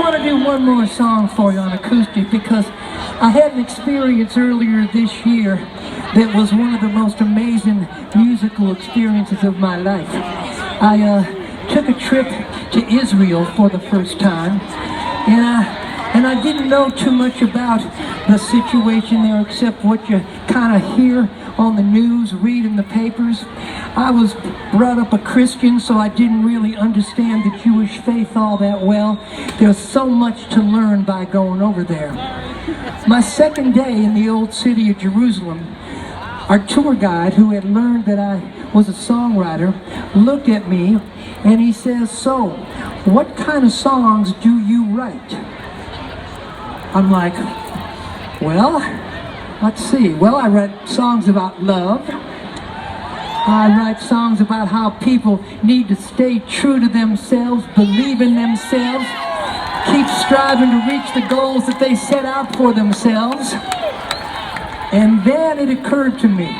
want to do one more song for you on acoustic because I had an experience earlier this year that was one of the most amazing musical experiences of my life. I took a trip to Israel for the first time, and I didn't know too much about the situation there except what you kind of hear on the news, read in the papers. I was brought up a Christian, so I didn't really understand the Jewish faith all that well. There's so much to learn by going over there. My second day in the old city of Jerusalem, our tour guide, who had learned that I was a songwriter, looked at me and he says, "So, what kind of songs do you write?" I'm like, well, let's see. Well, I write songs about love. I write songs about how people need to stay true to themselves, believe in themselves, keep striving to reach the goals that they set out for themselves. And then it occurred to me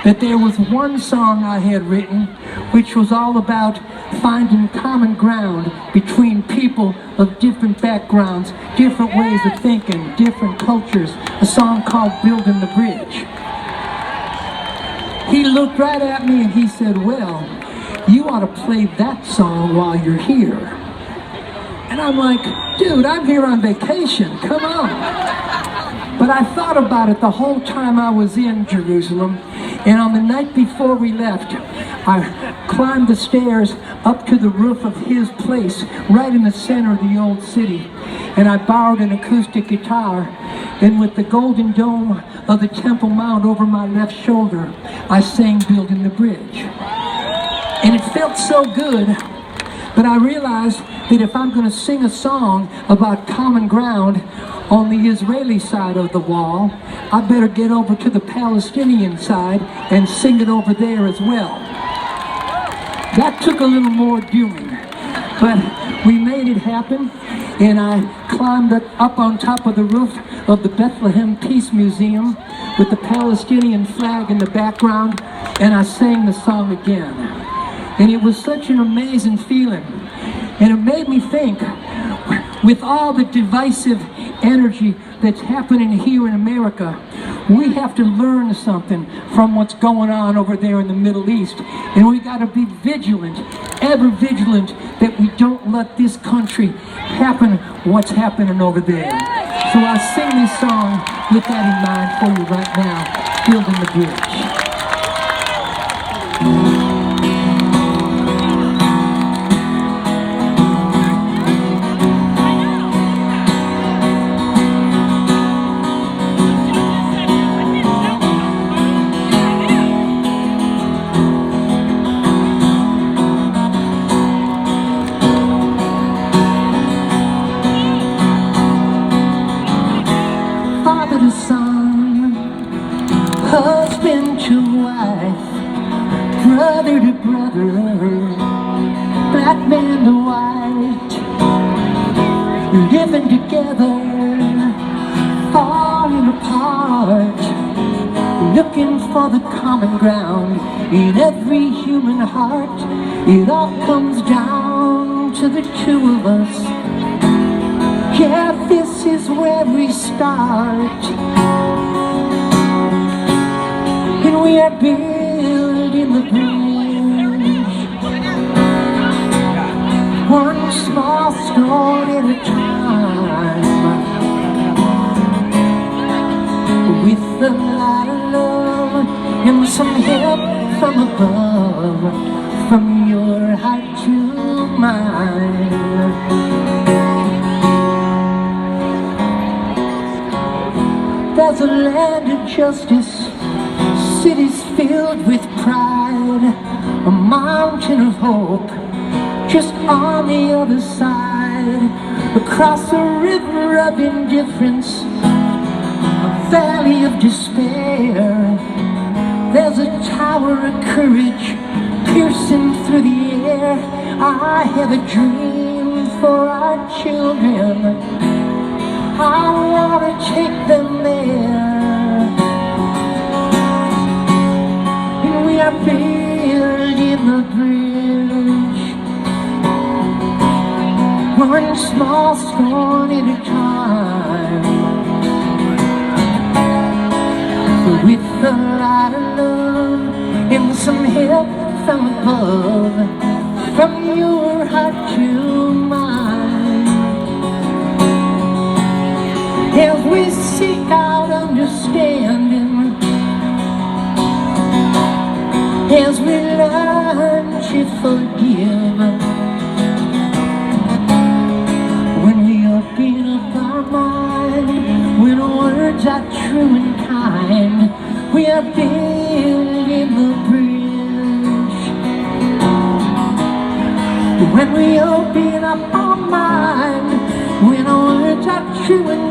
that there was one song I had written which was all about finding common ground between people of different backgrounds, different ways of thinking, different cultures, a song called Building the Bridge. He looked right at me and he said, "Well, you ought to play that song while you're here." And I'm like, dude, I'm here on vacation, come on. But I thought about it the whole time I was in Jerusalem, and on the night before we left, I climbed the stairs up to the roof of his place, right in the center of the old city, and I borrowed an acoustic guitar, and with the golden dome of the Temple Mount over my left shoulder, I sang Building the Bridge. And it felt so good, but I realized that if I'm going to sing a song about common ground on the Israeli side of the wall, I better get over to the Palestinian side and sing it over there as well. That took a little more doing, but we made it happen, and I climbed up on top of the roof of the Bethlehem Peace Museum with the Palestinian flag in the background, and I sang the song again. And it was such an amazing feeling, and it made me think, with all the divisive energy that's happening here in America, we have to learn something from what's going on over there in the Middle East, and we got to be vigilant, ever vigilant, that we don't let this country happen what's happening over there. So I sing this song with that in mind for you right now, Building the Bridge. Husband to wife, brother to brother, black man to white, living together, falling apart, looking for the common ground in every human heart. It all comes down to the two of us. Yeah, this is where we start. And we are building the bridge, one small stone at a time, with a lot of love and some help from above, from your heart to mine. There's a land of justice, cities filled with pride, a mountain of hope just on the other side. Across a river of indifference, a valley of despair, there's a tower of courage piercing through the air. I have a dream for our children, I want to take them there. We are building the bridge, one small one at a time. With a lot of love and some help from above, from your heart to mine, as we seek out understanding, as we learn to forgive, when we open up our mind, when words are true and kind, we are building the bridge. When we open up our mind, when words are true and